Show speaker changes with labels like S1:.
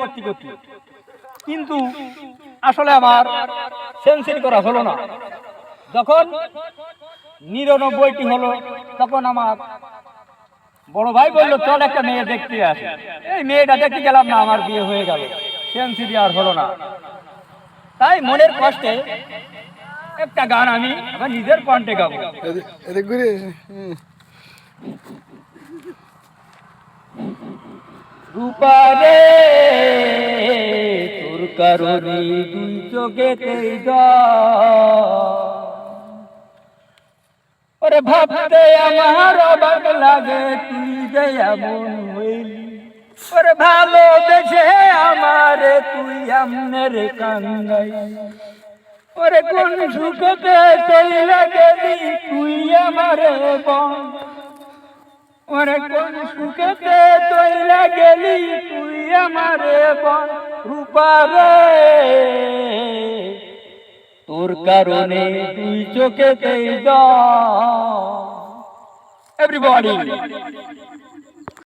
S1: করতে করতে, কিন্তু আসলে আমার সেঞ্চুরি করা হলো না। যখন 99টি হলো তখন আমার বড় ভাই বললো চল একটা মেয়ে দেখতে আসে। এই মেয়েটা দেখতে গেলাম না, আমার বিয়ে হয়ে গেল, সেঞ্চুরি আর হলো না। তাই মনের কষ্টে একটা গান আমি আমার নিজের কণ্ঠে গাবো। রূপারে তোর কারণে দুই চোখেতেই ওরে ভাবতে আমার অবাক লাগে তুই যে এমন হইলি, ওরে ভালোবেসে আমারে তুই আমনের কান্দাই, ওরে কোন সুখতে চলে গেলি তুই আমারে বল, ওরে কোন সুখতে চলে গেলি তুই আমারে বল। রূপারে তোর কারণে তুই চোখেতেই জল। এভরিবডি